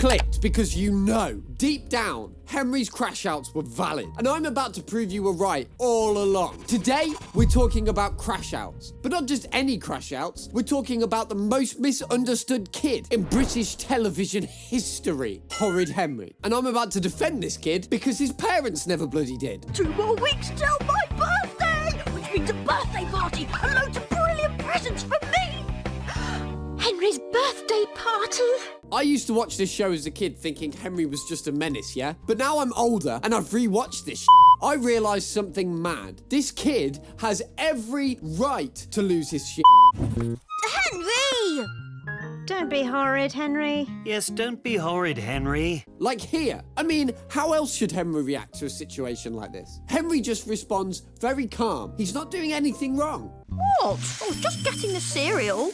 clicked because you know, deep down, Henry's crash outs were valid. And I'm about to prove you were right all along. Today, we're talking about crash outs. But not just any crash outs. We're talking about the most misunderstood kid in British television history, Horrid Henry. And I'm about to defend this kid because his parents never bloody did. 2 more weeks till my birthday, which means a birthday party and loads of brilliant presents for me. Henry's birthday party. I used to watch this show as a kid thinking Henry was just a menace, yeah? But now I'm older and I've rewatched this I realised something mad. This kid has every right to lose his shit. Henry! Don't be horrid, Henry. Yes, don't be horrid, Henry. Like here. I mean, how else should Henry react to a situation like this? Henry just responds very calm. He's not doing anything wrong. What? Oh, just getting the cereal.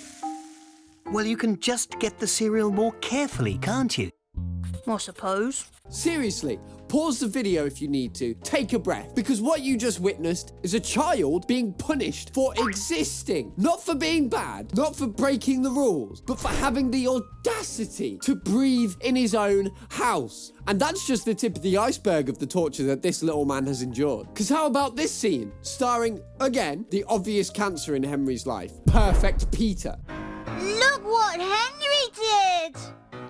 Well, you can just get the cereal more carefully, can't you? I suppose. Seriously, pause the video if you need to. Take a breath. Because what you just witnessed is a child being punished for existing. Not for being bad, not for breaking the rules, but for having the audacity to breathe in his own house. And that's just the tip of the iceberg of the torture that this little man has endured. Because how about this scene? Starring, again, the obvious cancer in Henry's life. Perfect Peter. Look what Henry did!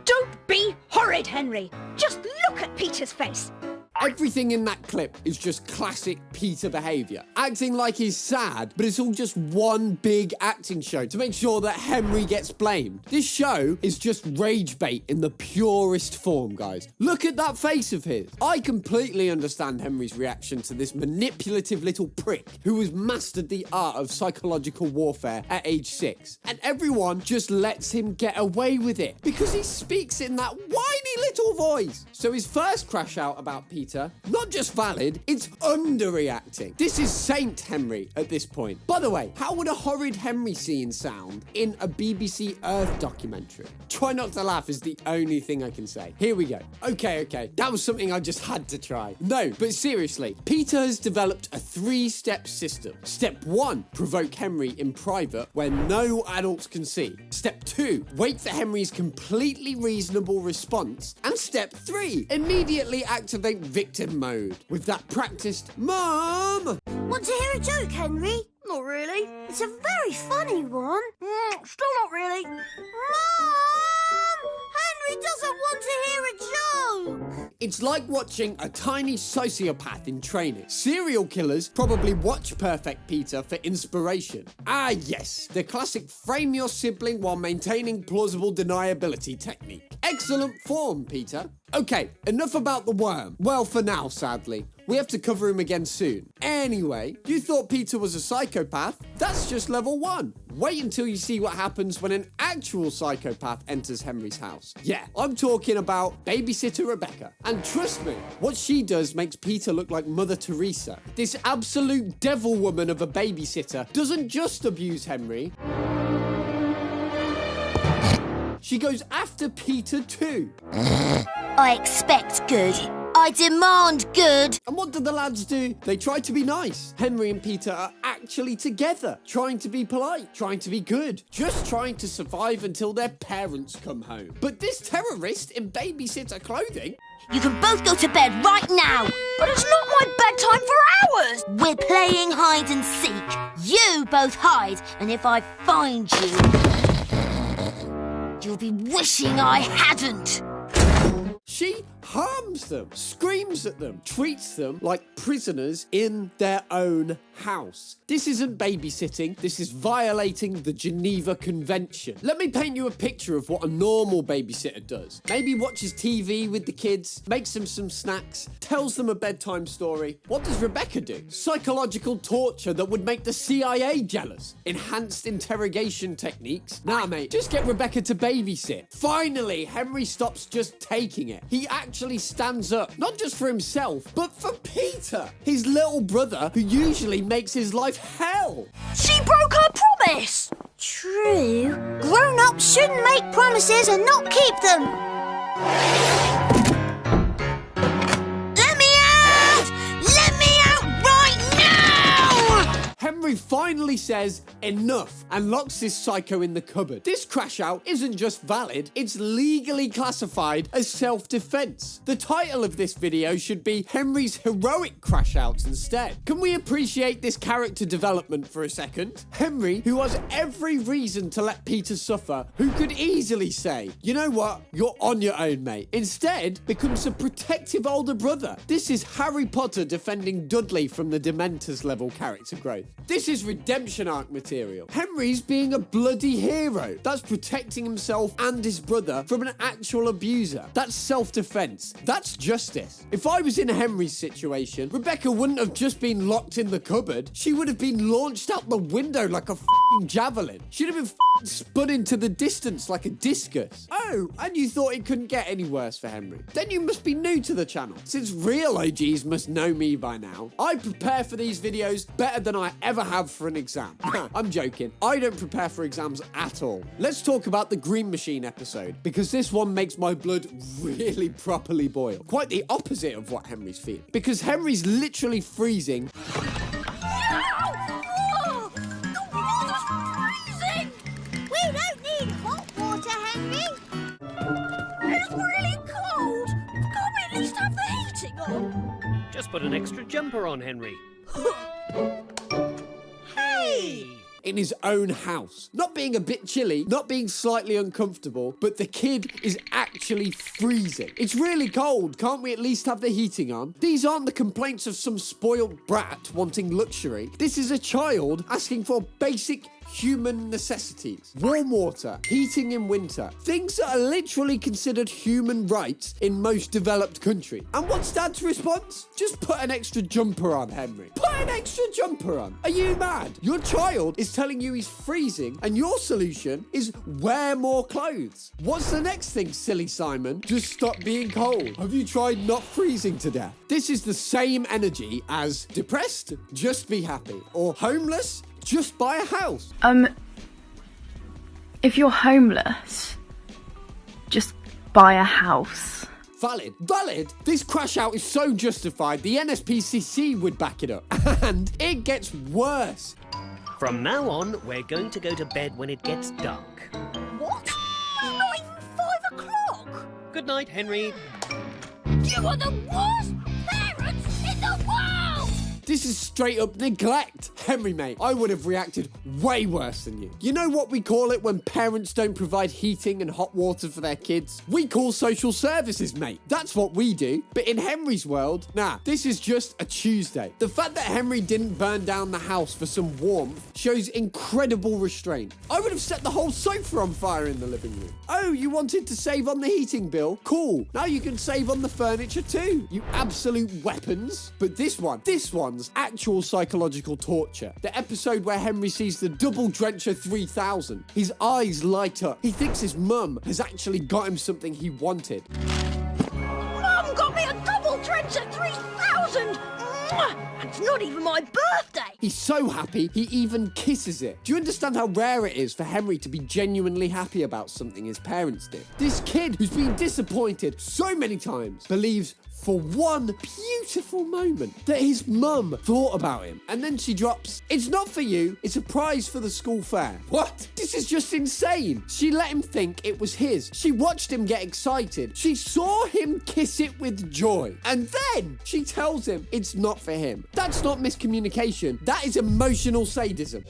Don't be horrid, Henry. Just look at Peter's face. Everything in that clip is just classic Peter behaviour. Acting like he's sad, but it's all just one big acting show to make sure that Henry gets blamed. This show is just rage bait in the purest form, guys. Look at that face of his. I completely understand Henry's reaction to this manipulative little prick who has mastered the art of psychological warfare at age 6. And everyone just lets him get away with it because he speaks in that whiny little voice. So his first crash out about Peter, not just valid, it's underreacting. This is Saint Henry at this point. By the way, how would a Horrid Henry scene sound in a BBC Earth documentary? Try not to laugh is the only thing I can say. Here we go. Okay, that was something I just had to try. No, but seriously, Peter has developed a 3-step system. Step 1, provoke Henry in private where no adults can see. Step 2, wait for Henry's completely reasonable response. And step 3, immediately activate victim mode with that practiced "Mom!" Want to hear a joke, Henry? Not really. It's a very funny one. Still not really. Mom! Henry doesn't want to hear a joke. It's like watching a tiny sociopath in training. Serial killers probably watch Perfect Peter for inspiration. Ah yes, the classic frame your sibling while maintaining plausible deniability technique. Excellent form, Peter. Okay, enough about the worm. Well, for now, sadly. We have to cover him again soon. Anyway, you thought Peter was a psychopath? That's just level 1. Wait until you see what happens when an actual psychopath enters Henry's house. Yeah, I'm talking about babysitter Rebecca. And trust me, what she does makes Peter look like Mother Teresa. This absolute devil woman of a babysitter doesn't just abuse Henry. She goes after Peter too. I expect good. I demand good. And what do the lads do? They try to be nice. Henry and Peter are actually together, trying to be polite, trying to be good, just trying to survive until their parents come home. But this terrorist in babysitter clothing... You can both go to bed right now. But it's not my bedtime for hours. We're playing hide and seek. You both hide, and if I find you, you'll be wishing I hadn't. She harms them, screams at them, treats them like prisoners in their own house. This isn't babysitting, this is violating the Geneva Convention. Let me paint you a picture of what a normal babysitter does. Maybe watches TV with the kids, makes them some snacks, tells them a bedtime story. What does Rebecca do? Psychological torture that would make the CIA jealous. Enhanced interrogation techniques. Nah, mate, just get Rebecca to babysit. Finally, Henry stops just taking it. He actually stands up, not just for himself, but for Peter, his little brother who usually makes his life hell. She broke her promise. True. Grown-ups shouldn't make promises and not keep them. Let me out! Let me out right now! Henry finally finally says enough and locks this psycho in the cupboard. This crash out isn't just valid, it's legally classified as self-defense. The title of this video should be Henry's heroic crash outs instead. Can we appreciate this character development for a second? Henry, who has every reason to let Peter suffer, who could easily say, you know what, you're on your own, mate, instead becomes a protective older brother. This is Harry Potter defending Dudley from the Dementors level character growth. This is redemption arc material. Henry's being a bloody hero. That's protecting himself and his brother from an actual abuser. That's self-defense. That's justice. If I was in Henry's situation, Rebecca wouldn't have just been locked in the cupboard. She would have been launched out the window like a f***ing javelin. She'd have been f***ing spun into the distance like a discus. Oh, and you thought it couldn't get any worse for Henry? Then you must be new to the channel, since real OGs must know me by now. I prepare for these videos better than I ever have for an exam. I'm joking. I don't prepare for exams at all. Let's talk about the Green Machine episode, because this one makes my blood really properly boil. Quite the opposite of what Henry's feeling. Because Henry's literally freezing. Oh, the water's freezing! We don't need hot water, Henry. It's really cold. Can't we at least have the heating on? Just put an extra jumper on, Henry. Hey! In his own house. Not being a bit chilly, not being slightly uncomfortable, but the kid is actually freezing. It's really cold. Can't we at least have the heating on? These aren't the complaints of some spoiled brat wanting luxury. This is a child asking for basic human necessities. Warm water, heating in winter, things that are literally considered human rights in most developed countries. And what's Dad's response? Just put an extra jumper on, Henry. Put an extra jumper on. Are you mad? Your child is telling you he's freezing, and your solution is wear more clothes. What's the next thing, silly Simon? Just stop being cold. Have you tried not freezing to death? This is the same energy as depressed, just be happy, or homeless, just buy a house. If you're homeless, just buy a house. Valid. Valid? This crash out is so justified, the NSPCC would back it up. And it gets worse. From now on, we're going to go to bed when it gets dark. What? It's not even 5 o'clock. Good night, Henry. You are the worst parents in the world! This is straight up neglect. Henry, mate, I would have reacted way worse than you. You know what we call it when parents don't provide heating and hot water for their kids? We call social services, mate. That's what we do. But in Henry's world, nah, this is just a Tuesday. The fact that Henry didn't burn down the house for some warmth shows incredible restraint. I would have set the whole sofa on fire in the living room. Oh, you wanted to save on the heating bill? Cool. Now you can save on the furniture too. You absolute weapons. But this one's actual psychological torture. The episode where Henry sees the double drencher 3000. His eyes light up. He thinks his mum has actually got him something he wanted. Mum got me a double drencher 3000! And it's not even my birthday! He's so happy, he even kisses it. Do you understand how rare it is for Henry to be genuinely happy about something his parents did? This kid, who's been disappointed so many times, believes for one beautiful moment that his mum thought about him. And then she drops, "It's not for you, it's a prize for the school fair." What? This is just insane. She let him think it was his. She watched him get excited. She saw him kiss it with joy. And then she tells him it's not for him. That's not miscommunication. That is emotional sadism.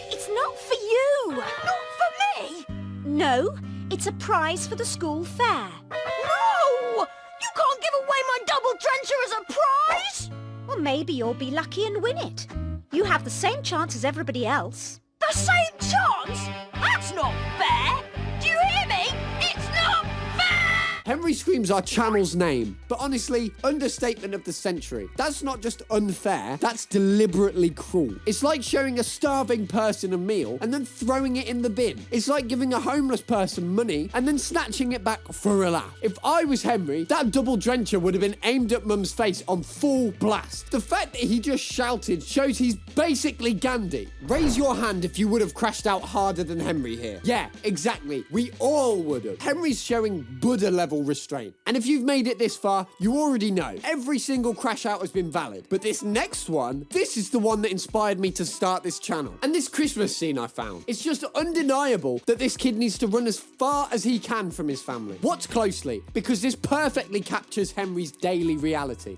It's not for you! Not for me! No, it's a prize for the school fair. No! You can't give away my double drencher as a prize! Well, maybe you'll be lucky and win it. You have the same chance as everybody else. The same chance? That's not fair! Do you hear me? It's not fair! Henry screams our channel's name, but honestly, understatement of the century. That's not just unfair, that's deliberately cruel. It's like showing a starving person a meal and then throwing it in the bin. It's like giving a homeless person money and then snatching it back for a laugh. If I was Henry, that double drencher would have been aimed at Mum's face on full blast. The fact that he just shouted shows he's basically Gandhi. Raise your hand if you would have crashed out harder than Henry here. Yeah, exactly. We all would have. Henry's showing Buddha level reasonable restraint. And if you've made it this far, you already know every single crash out has been valid. But this next one, this is the one that inspired me to start this channel. And this Christmas scene I found, it's just undeniable that this kid needs to run as far as he can from his family. Watch closely, because this perfectly captures Henry's daily reality.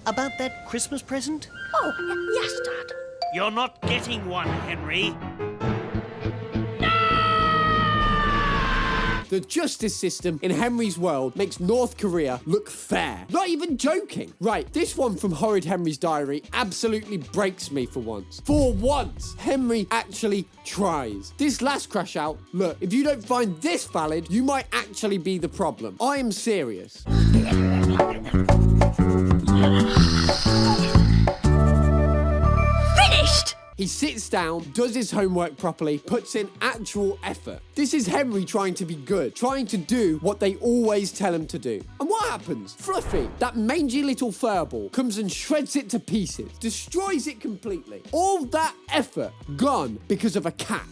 About that Christmas present? Oh, yes, Dad. You're not getting one, Henry. The justice system in Henry's world makes North Korea look fair. Not even joking. Right, this one from Horrid Henry's diary absolutely breaks me for once. For once, Henry actually tries. This last crash out, look, if you don't find this valid, you might actually be the problem. I am serious. Finished! He sits down, does his homework properly, puts in actual effort. This is Henry trying to be good, trying to do what they always tell him to do. And what happens? Fluffy, that mangy little furball, comes and shreds it to pieces, destroys it completely. All that effort gone because of a cat.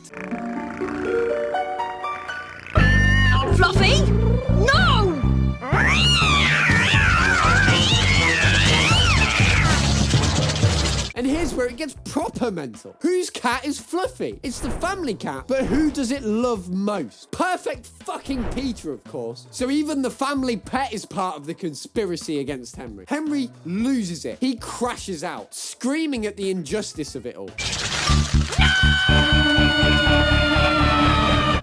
Fluffy? No! And here's where it gets proper mental. Whose cat is Fluffy? It's the family cat, but who does it love most? Perfect fucking Peter, of course. So even the family pet is part of the conspiracy against Henry. Henry loses it. He crashes out, screaming at the injustice of it all.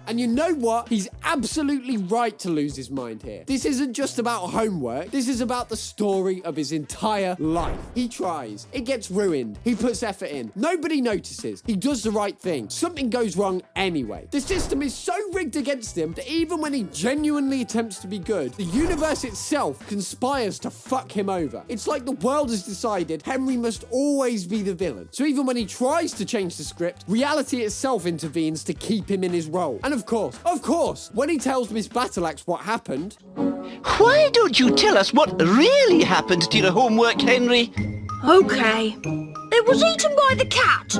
And you know what? He's absolutely right to lose his mind here. This isn't just about homework. This is about the story of his entire life. He tries. It gets ruined. He puts effort in. Nobody notices. He does the right thing. Something goes wrong anyway. The system is so rigged against him that even when he genuinely attempts to be good, the universe itself conspires to fuck him over. It's like the world has decided Henry must always be the villain. So even when he tries to change the script, reality itself intervenes to keep him in his role. And of course, when he tells Miss Battleaxe what happened... Why don't you tell us what really happened to your homework, Henry? Okay. It was eaten by the cat.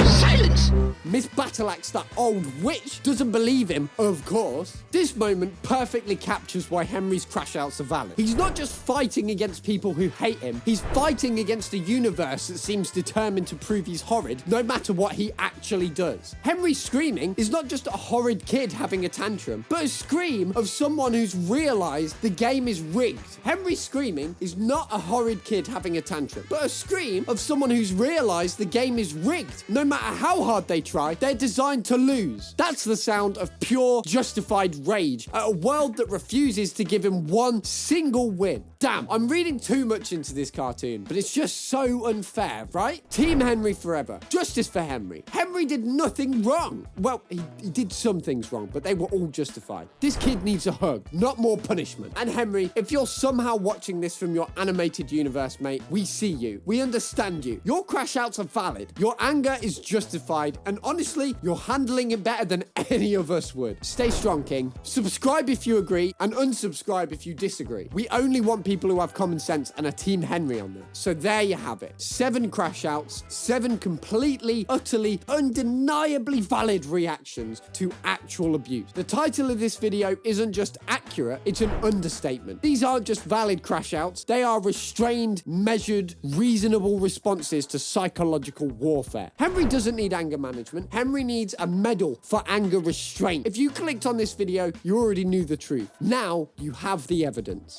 Silence! Miss Battleaxe, that old witch, doesn't believe him, of course. This moment perfectly captures why Henry's crash outs are valid. He's not just fighting against people who hate him, he's fighting against a universe that seems determined to prove he's horrid, no matter what he actually does. Henry screaming is not just a horrid kid having a tantrum, but a scream of someone who's realised the game is rigged. Henry screaming is not a horrid kid having a tantrum, but a scream of someone who's realised the game is rigged. No matter how hard they try, they're designed to lose. That's the sound of pure, justified rage at a world that refuses to give him one single win. Damn, I'm reading too much into this cartoon, but it's just so unfair, right? Team Henry forever. Justice for Henry. Henry did nothing wrong. Well, he did some things wrong, but they were all justified. This kid needs a hug, not more punishment. And Henry, if you're somehow watching this from your animated universe, mate, we see you. We understand you. Your crash outs are valid. Your anger is justified. And honestly, you're handling it better than any of us would. Stay strong, King. Subscribe if you agree, and unsubscribe if you disagree. We only want people who have common sense and a Team Henry on them. So there you have it. 7 crash outs, 7 completely, utterly, undeniably valid reactions to actual abuse. The title of this video isn't just accurate, it's an understatement. These aren't just valid crash outs, they are restrained, measured, reasonable responses to psychological warfare. Henry doesn't need anger management. Henry needs a medal for anger restraint. If you clicked on this video, you already knew the truth. Now you have the evidence.